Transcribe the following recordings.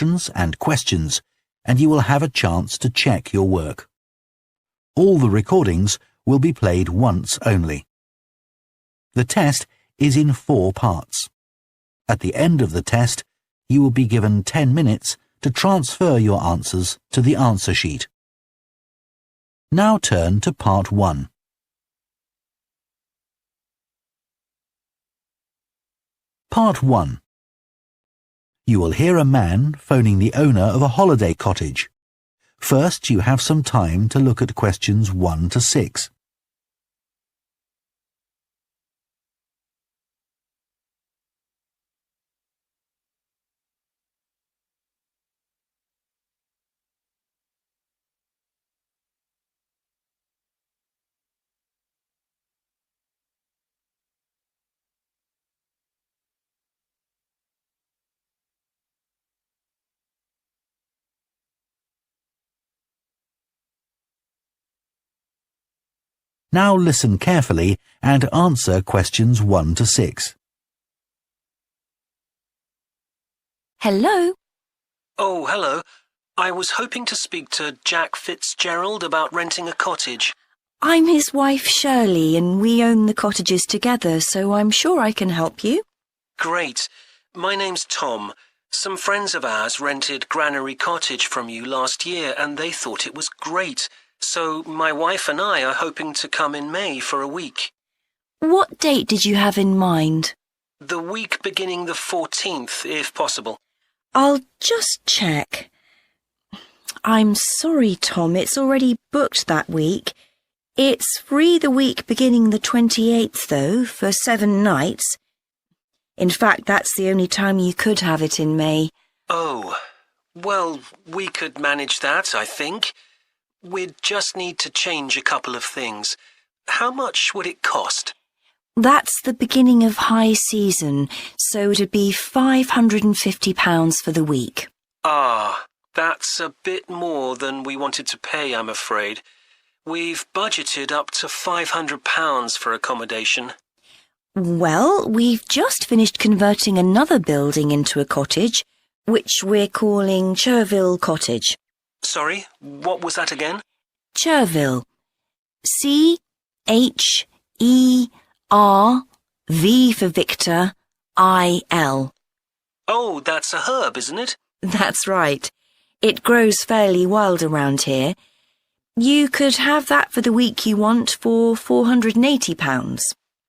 instructions and questions, and you will have a chance to check your work. All the recordings will be played once only. The test is in 4 parts. At the end of the test, you will be given 10 minutes to transfer your answers to the answer sheet. Now turn to Part 1. Part 1. You will hear a man phoning the owner of a holiday cottage. First, you have some time to look at questions 1 to 6. Now listen carefully and answer questions 1 to 6. Hello? Oh, hello. I was hoping to speak to Jack Fitzgerald about renting a cottage. I'm his wife Shirley and we own the cottages together, so I'm sure I can help you. Great. My name's Tom. Some friends of ours rented Granary Cottage from you last year and they thought it was great. So my wife and I are hoping to come in May for a week. What date did you have in mind? The week beginning the 14th, if possible. I'll just check. I'm sorry, Tom, it's already booked that week. It's free the week beginning the 28th, though, for 7 nights. In fact, that's the only time you could have it in May. Oh, well, we could manage that, I think. We'd just need to change a couple of things. How much would it cost? That's the beginning of high season, so it'd be £550 for the week. Ah, that's a bit more than we wanted to pay, I'm afraid. We've budgeted up to £500 for accommodation. Well, we've just finished converting another building into a cottage, which we're calling Cherville Cottage. Sorry, what was that again? Cherville. C-H-E-R-V for Victor, I-L. Oh, that's a herb, isn't it? That's right. It grows fairly wild around here. You could have that for the week you want for £480.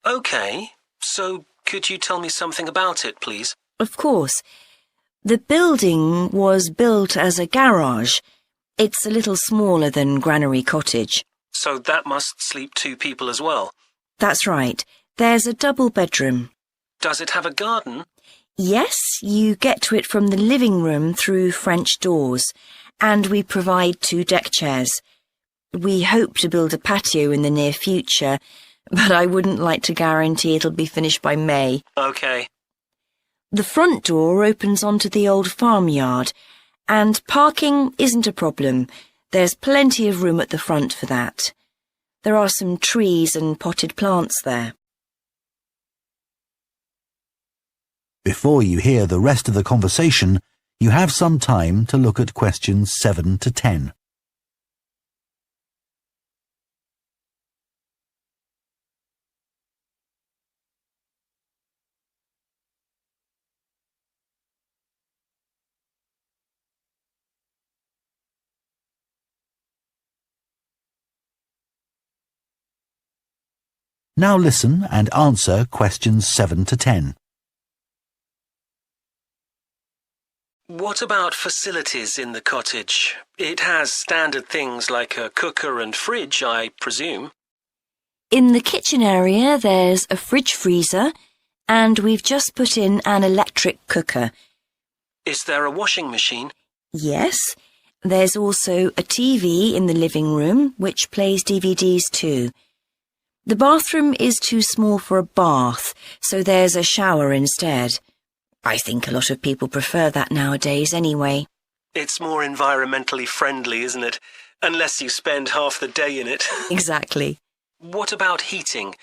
OK, so could you tell me something about it, please? Of course. The building was built as a garage. It's a little smaller than Granary Cottage. So that must sleep 2 people as well? That's right. There's a double bedroom. Does it have a garden? Yes, you get to it from the living room through French doors, and we provide 2 deck chairs. We hope to build a patio in the near future, but I wouldn't like to guarantee it'll be finished by May. OK. The front door opens onto the old farmyard, and parking isn't a problem. There's plenty of room at the front for that. There are some trees and potted plants there. Before you hear the rest of the conversation, you have some time to look at questions 7 to 10. Now listen and answer questions 7 to 10. What about facilities in the cottage? It has standard things like a cooker and fridge, I presume. In the kitchen area, there's a fridge freezer, and we've just put in an electric cooker. Is there a washing machine? Yes. There's also a TV in the living room, which plays DVDs too. The bathroom is too small for a bath, so there's a shower instead. I think a lot of people prefer that nowadays anyway. It's more environmentally friendly, isn't it? Unless you spend half the day in it. Exactly. What about heating?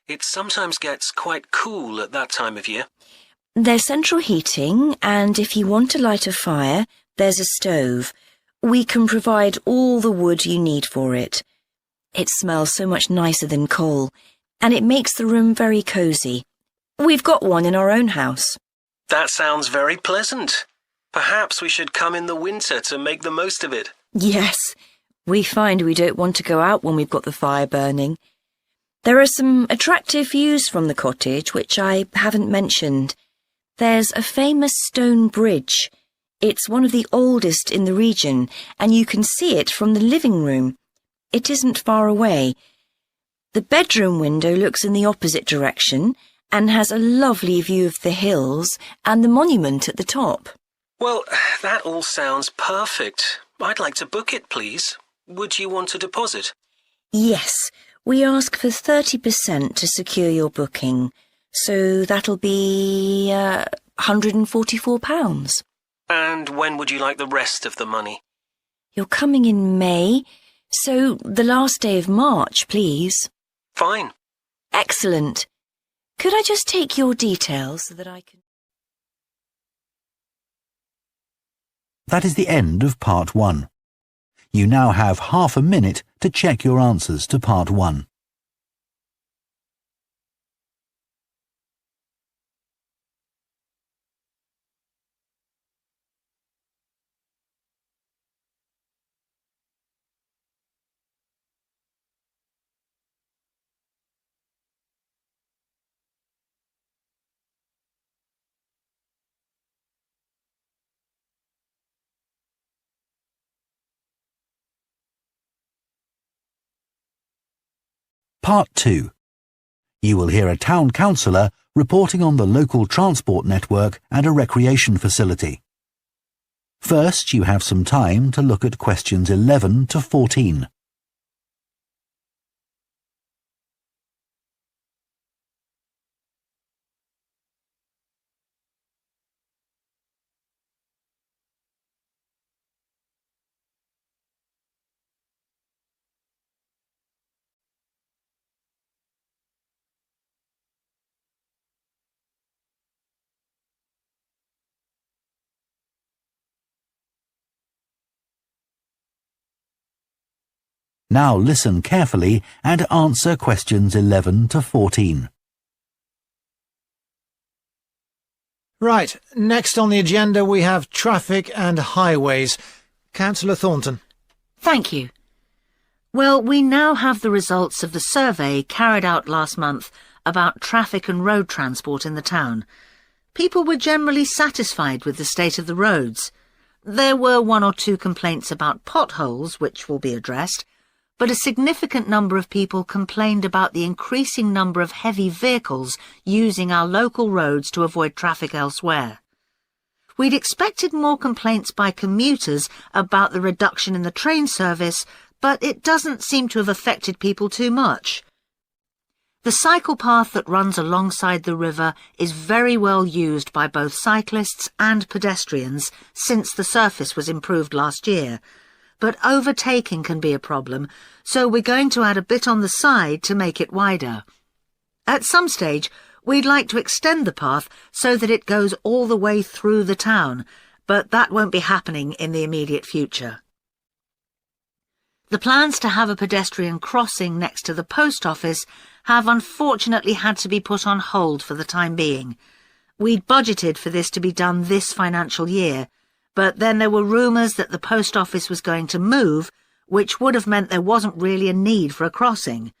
It sometimes gets quite cool at that time of year. There's central heating, and if you want to light a fire, There's a stove. We can provide all the wood you need for it. It smells so much nicer than coal, and it makes the room very cosy. We've got one in our own house. That sounds very pleasant. Perhaps we should come in the winter to make the most of it. Yes, we find we don't want to go out when we've got the fire burning. There are some attractive views from the cottage which I haven't mentioned. There's a famous stone bridge. It's one of the oldest in the region, and you can see it from the living room. It isn't far away. The bedroom window looks in the opposite direction and has a lovely view of the hills and the monument at the top. Well, that all sounds perfect. I'd like to book it, please. Would you want a deposit? Yes, we ask for 30% to secure your booking, so that'll be £144. And when would you like the rest of the money? You're coming in May, so the last day of March, please. Fine. Excellent. Could I just take your details so that I can... That is the end of Part 1. You now have half a minute to check your answers to Part 1. Part 2. You will hear a town councillor reporting on the local transport network and a recreation facility. First, you have some time to look at questions 11 to 14. Now listen carefully and answer questions 11 to 14. Right, next on the agenda we have traffic and highways. Councillor Thornton. Thank you. Well, we now have the results of the survey carried out last month about traffic and road transport in the town. People were generally satisfied with the state of the roads. There were 1 or 2 complaints about potholes, which will be addressed, but a significant number of people complained about the increasing number of heavy vehicles using our local roads to avoid traffic elsewhere. We'd expected more complaints by commuters about the reduction in the train service, but it doesn't seem to have affected people too much. The cycle path that runs alongside the river is very well used by both cyclists and pedestrians since the surface was improved last year, but overtaking can be a problem, so we're going to add a bit on the side to make it wider. At some stage, we'd like to extend the path so that it goes all the way through the town, but that won't be happening in the immediate future. The plans to have a pedestrian crossing next to the post office have unfortunately had to be put on hold for the time being. We'd budgeted for this to be done this financial year, but then there were rumours that the post office was going to move, which would have meant there wasn't really a need for a crossing.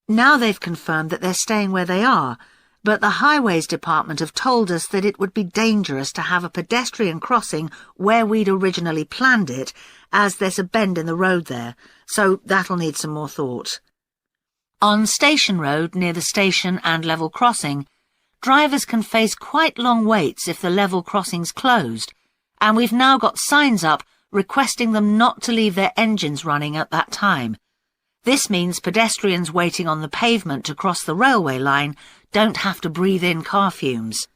Now they've confirmed that they're staying where they are, but the Highways Department have told us that it would be dangerous to have a pedestrian crossing where we'd originally planned it, as there's a bend in the road there, so that'll need some more thought. On Station Road, near the station and level crossing, drivers can face quite long waits if the level crossing's closed, and we've now got signs up requesting them not to leave their engines running at that time. This means pedestrians waiting on the pavement to cross the railway line don't have to breathe in car fumes.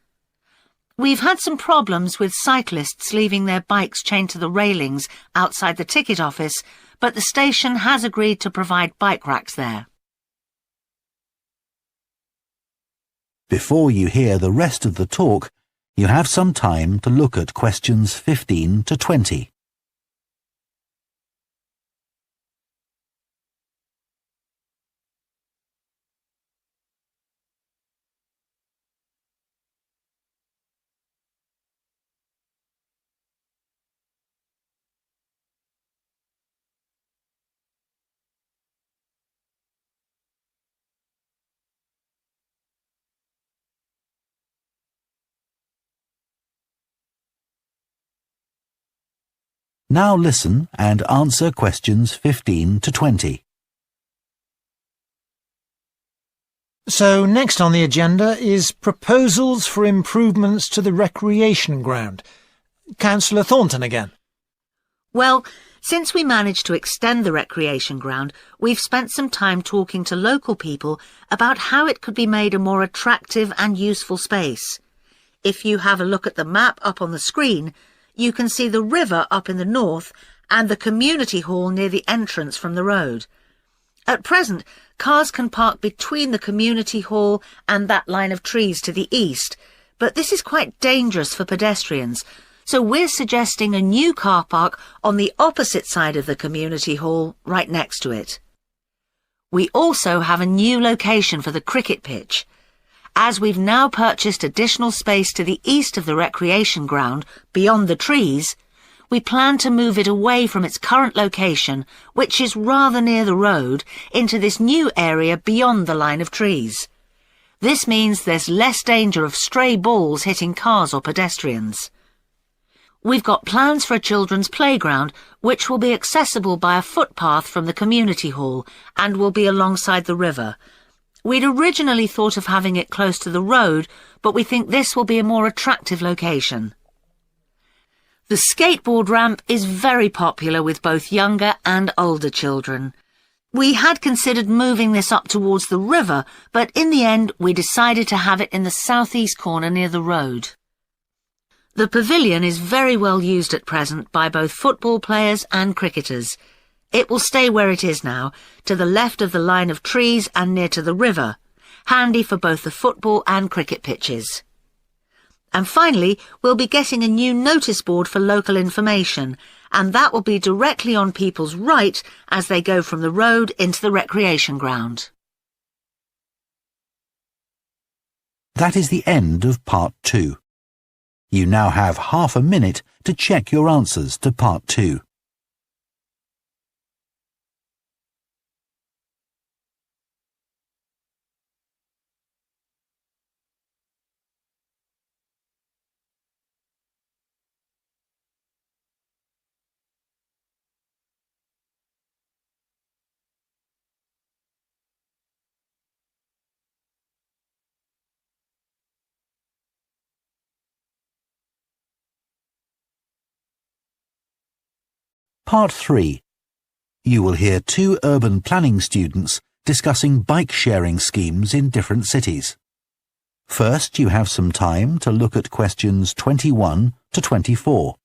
We've had some problems with cyclists leaving their bikes chained to the railings outside the ticket office, but the station has agreed to provide bike racks there. Before you hear the rest of the talk, You have some time to look at questions 15 to 20. Now listen and answer questions 15 to 20. So next on the agenda is proposals for improvements to the recreation ground. Councillor Thornton again. Well, since we managed to extend the recreation ground, we've spent some time talking to local people about how it could be made a more attractive and useful space. If you have a look at the map up on the screen, you can see the river up in the north and the community hall near the entrance from the road. At present, cars can park between the community hall and that line of trees to the east, but this is quite dangerous for pedestrians, so we're suggesting a new car park on the opposite side of the community hall, right next to it. We also have a new location for the cricket pitch. As we've now purchased additional space to the east of the recreation ground, beyond the trees, we plan to move it away from its current location, which is rather near the road, into this new area beyond the line of trees. This means there's less danger of stray balls hitting cars or pedestrians. We've got plans for a children's playground, which will be accessible by a footpath from the community hall and will be alongside the river. We'd originally thought of having it close to the road, but we think this will be a more attractive location. The skateboard ramp is very popular with both younger and older children. We had considered moving this up towards the river, but in the end we decided to have it in the southeast corner near the road. The pavilion is very well used at present by both football players and cricketers. It will stay where it is now, to the left of the line of trees and near to the river, handy for both the football and cricket pitches. And finally, we'll be getting a new notice board for local information, and that will be directly on people's right as they go from the road into the recreation ground. That is the end of part 2. You now have half a minute to check your answers to part 2. Part 3. You will hear 2 urban planning students discussing bike-sharing schemes in different cities. First, you have some time to look at questions 21 to 24.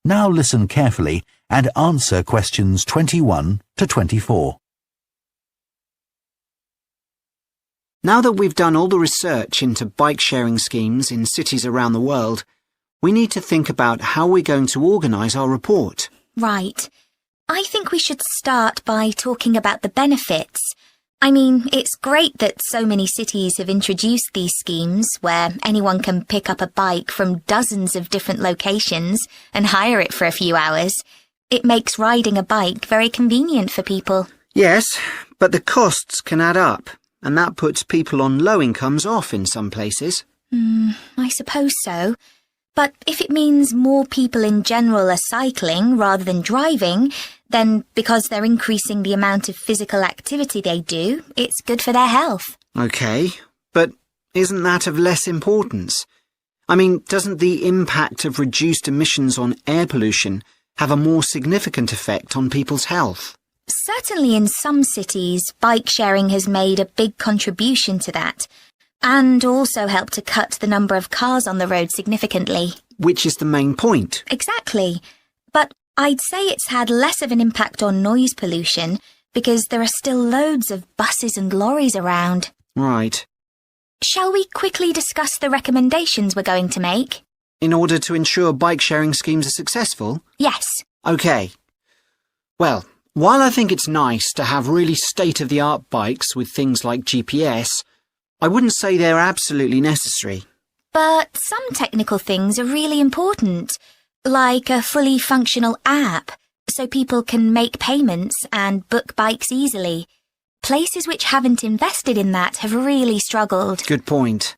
Now listen carefully and answer questions 21 to 24. Now that we've done all the research into bike-sharing schemes in cities around the world, we need to think about how we're going to organise our report. Right. I think we should start by talking about the benefits. I mean, it's great that so many cities have introduced these schemes where anyone can pick up a bike from dozens of different locations and hire it for a few hours. It makes riding a bike very convenient for people. Yes, but the costs can add up, and that puts people on low incomes off in some places. I suppose so. But if it means more people in general are cycling rather than driving, then because they're increasing the amount of physical activity they do, it's good for their health. OK, but isn't that of less importance? I mean, doesn't the impact of reduced emissions on air pollution have a more significant effect on people's health? Certainly in some cities, bike sharing has made a big contribution to that, and also helped to cut the number of cars on the road significantly. Which is the main point. Exactly. But I'd say it's had less of an impact on noise pollution because there are still loads of buses and lorries around. Right. Shall we quickly discuss the recommendations we're going to make? In order to ensure bike sharing schemes are successful? Yes. OK. Well, while I think it's nice to have really state-of-the-art bikes with things like GPS, I wouldn't say they're absolutely necessary. But some technical things are really important, like a fully functional app, so people can make payments and book bikes easily. Places which haven't invested in that have really struggled. Good point.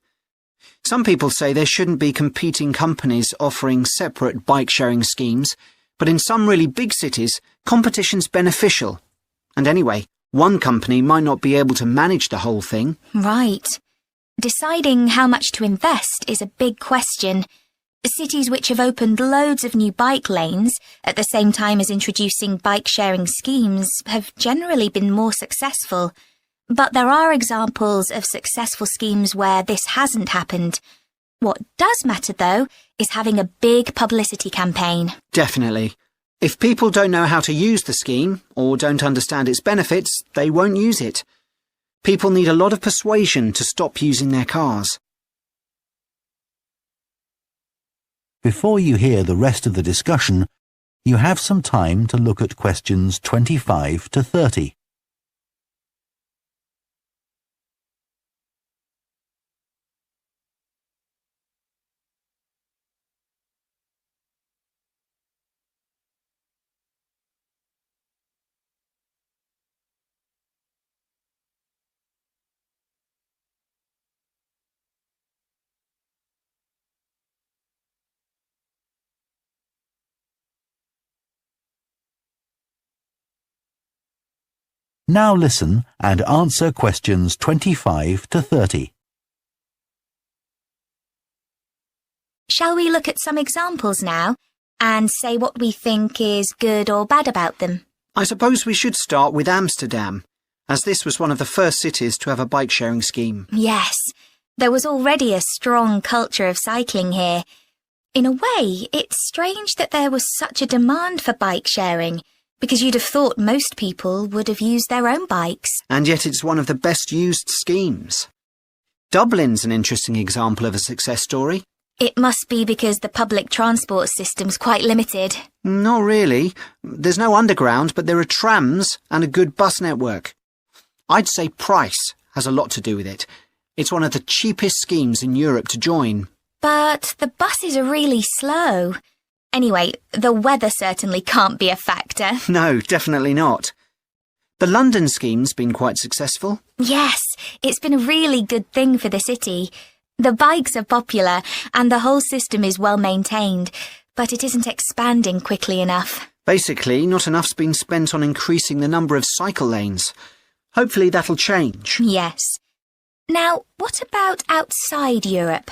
Some people say there shouldn't be competing companies offering separate bike-sharing schemes, but in some really big cities, competition's beneficial. And anyway, one company might not be able to manage the whole thing. Right. Deciding how much to invest is a big question. Cities which have opened loads of new bike lanes at the same time as introducing bike-sharing schemes have generally been more successful. But there are examples of successful schemes where this hasn't happened. What does matter, though, is having a big publicity campaign. Definitely. If people don't know how to use the scheme, or don't understand its benefits, they won't use it. People need a lot of persuasion to stop using their cars. Before you hear the rest of the discussion, you have some time to look at questions 25 to 30. Now listen and answer questions 25 to 30. Shall we look at some examples now and say what we think is good or bad about them? I suppose we should start with Amsterdam, as this was one of the first cities to have a bike-sharing scheme. Yes, there was already a strong culture of cycling here. In a way, it's strange that there was such a demand for bike sharing, because you'd have thought most people would have used their own bikes. And yet it's one of the best used schemes. Dublin's an interesting example of a success story. It must be because the public transport system's quite limited. Not really. There's no underground, but there are trams and a good bus network. I'd say price has a lot to do with it. It's one of the cheapest schemes in Europe to join. But the buses are really slow. Anyway, the weather certainly can't be a factor. No, definitely not. The London scheme's been quite successful. Yes, it's been a really good thing for the city. The bikes are popular and the whole system is well maintained, but it isn't expanding quickly enough. Basically, not enough's been spent on increasing the number of cycle lanes. Hopefully that'll change. Yes. Now, what about outside Europe?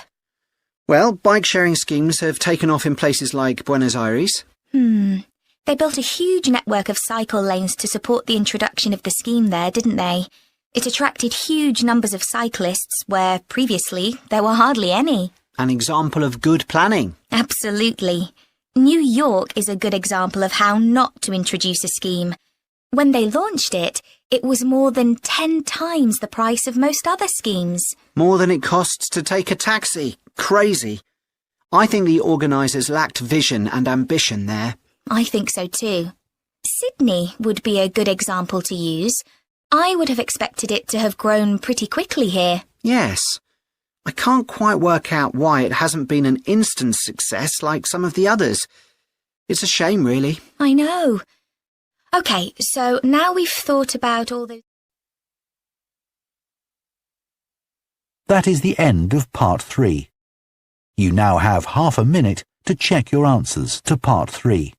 Well, bike-sharing schemes have taken off in places like Buenos Aires. They built a huge network of cycle lanes to support the introduction of the scheme there, didn't they? It attracted huge numbers of cyclists where previously there were hardly any. An example of good planning. Absolutely. New York is a good example of how not to introduce a scheme. When they launched it, it was more than 10 times the price of most other schemes. More than it costs to take a taxi. Crazy. I think the organisers lacked vision and ambition there. I think so too. Sydney would be a good example to use. I would have expected it to have grown pretty quickly here. Yes. I can't quite work out why it hasn't been an instant success like some of the others. It's a shame, really. I know. OK, so now we've thought about all those... That is the end of part 3. You now have half a minute to check your answers to part 3.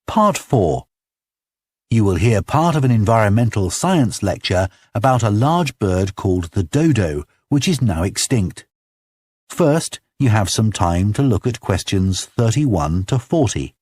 Part 4. You will hear part of an environmental science lecture about a large bird called the dodo, which is now extinct. First, you have some time to look at questions 31 to 40.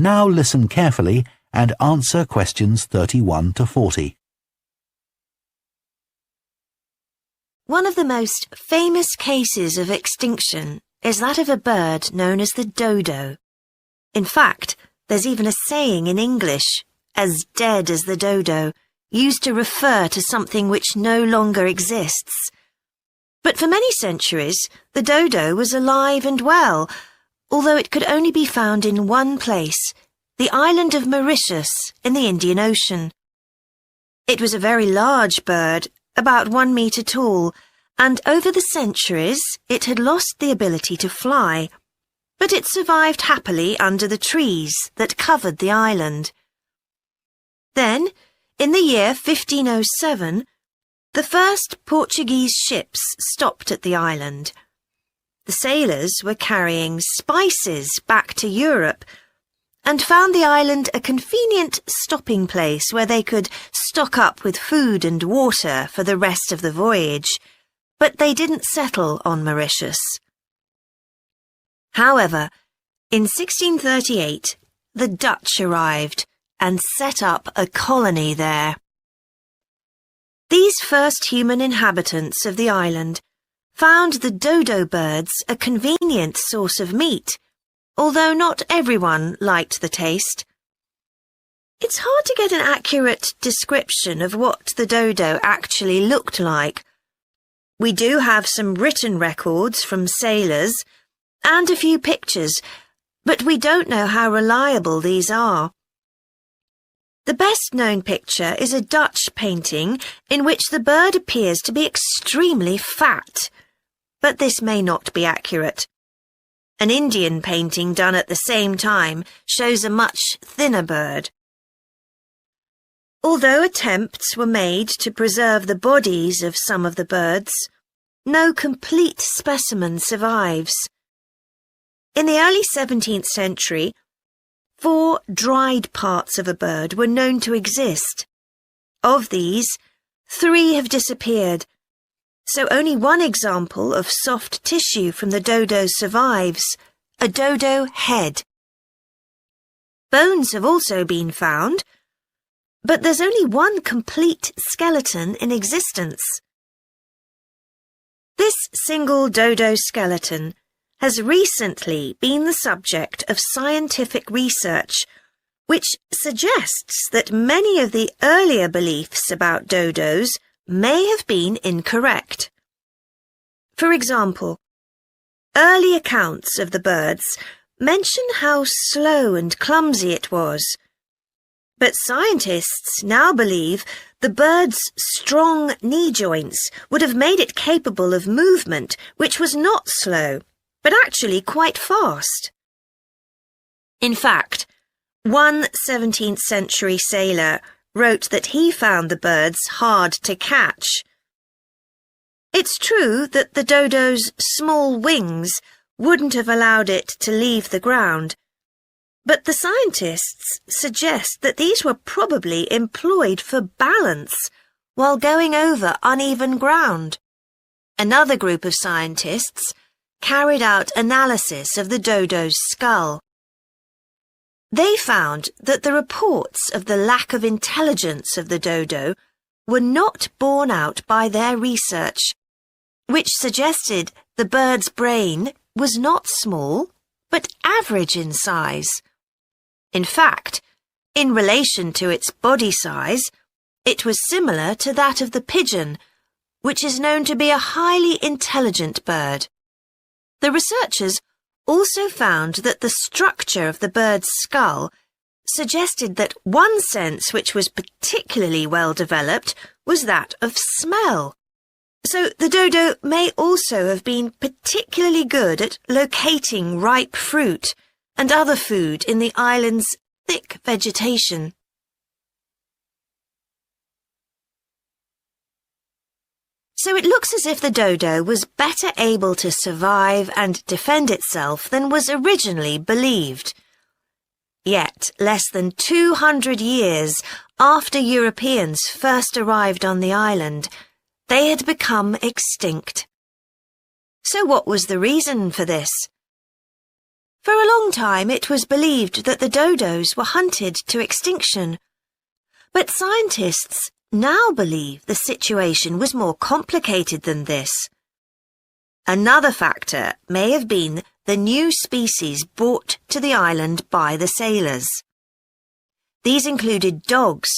Now listen carefully and answer questions 31 to 40. One of the most famous cases of extinction is that of a bird known as the dodo. In fact, there's even a saying in English, as dead as the dodo, used to refer to something which no longer exists. But for many centuries, the dodo was alive and well, although it could only be found in one place, the island of Mauritius in the Indian Ocean. It was a very large bird, about 1 metre tall, and over the centuries it had lost the ability to fly, but it survived happily under the trees that covered the island. Then, in the year 1507, the first Portuguese ships stopped at the island. The sailors were carrying spices back to Europe and found the island a convenient stopping place where they could stock up with food and water for the rest of the voyage, but they didn't settle on Mauritius. However, in 1638, the Dutch arrived and set up a colony there. These first human inhabitants of the island found the dodo birds a convenient source of meat, although not everyone liked the taste. It's hard to get an accurate description of what the dodo actually looked like. We do have some written records from sailors and a few pictures, but we don't know how reliable these are. The best-known picture is a Dutch painting in which the bird appears to be extremely fat, but this may not be accurate. An Indian painting done at the same time shows a much thinner bird. Although attempts were made to preserve the bodies of some of the birds, no complete specimen survives. In the early 17th century, 4 dried parts of a bird were known to exist. Of these, 3 have disappeared, so only one example of soft tissue from the dodo survives, a dodo head. Bones have also been found, but there's only one complete skeleton in existence. This single dodo skeleton has recently been the subject of scientific research, which suggests that many of the earlier beliefs about dodos may have been incorrect. For example, early accounts of the birds mention how slow and clumsy it was, but scientists now believe the bird's strong knee joints would have made it capable of movement which was not slow, but actually quite fast. In fact, one 17th century sailor wrote that he found the birds hard to catch. It's true that the dodo's small wings wouldn't have allowed it to leave the ground, but the scientists suggest that these were probably employed for balance while going over uneven ground. Another group of scientists carried out analysis of the dodo's skull. They found that the reports of the lack of intelligence of the dodo were not borne out by their research, which suggested the bird's brain was not small, but average in size. In fact, in relation to its body size, it was similar to that of the pigeon, which is known to be a highly intelligent bird. The researchers also found that the structure of the bird's skull suggested that one sense which was particularly well developed was that of smell. So the dodo may also have been particularly good at locating ripe fruit and other food in the island's thick vegetation. So it looks as if the dodo was better able to survive and defend itself than was originally believed. Yet, less than 200 years after Europeans first arrived on the island, they had become extinct. So what was the reason for this? For a long time it was believed that the dodos were hunted to extinction. But scientists now believe the situation was more complicated than this. Another factor may have been the new species brought to the island by the sailors. These included dogs,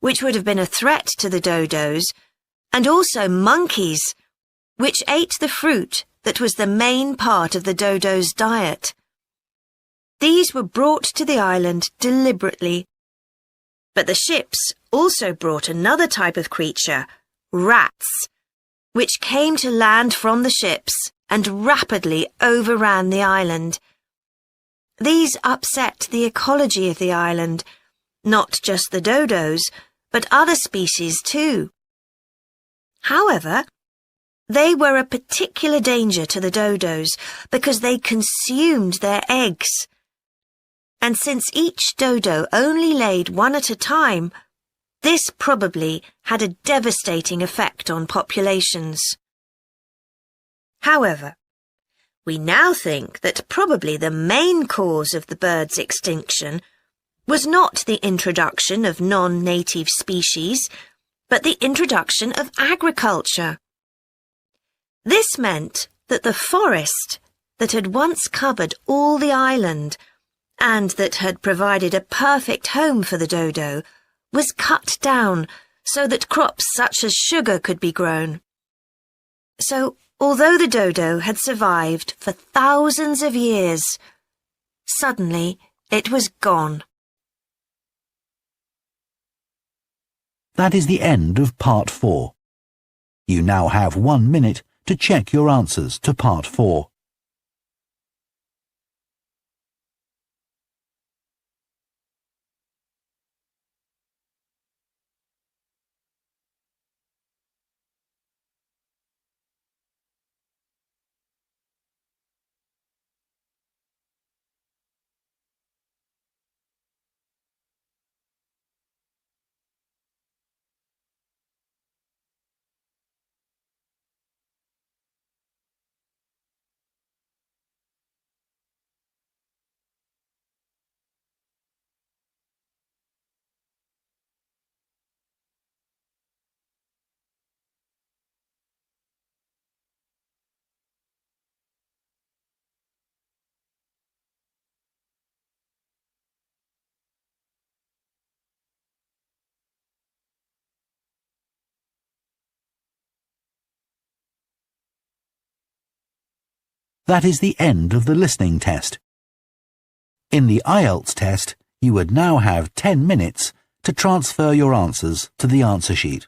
which would have been a threat to the dodos, and also monkeys, which ate the fruit that was the main part of the dodo's diet. These were brought to the island deliberately. But the ships also brought another type of creature, rats, which came to land from the ships and rapidly overran the island. These upset the ecology of the island, not just the dodos, but other species too. However, they were a particular danger to the dodos because they consumed their eggs. And since each dodo only laid one at a time, this probably had a devastating effect on populations. However, we now think that probably the main cause of the bird's extinction was not the introduction of non-native species, but the introduction of agriculture. This meant that the forest that had once covered all the island and that had provided a perfect home for the dodo was cut down so that crops such as sugar could be grown. So, although the dodo had survived for thousands of years, suddenly it was gone. That is the end of Part 4. You now have 1 minute to check your answers to Part 4. That is the end of the listening test. In the IELTS test, you would now have 10 minutes to transfer your answers to the answer sheet.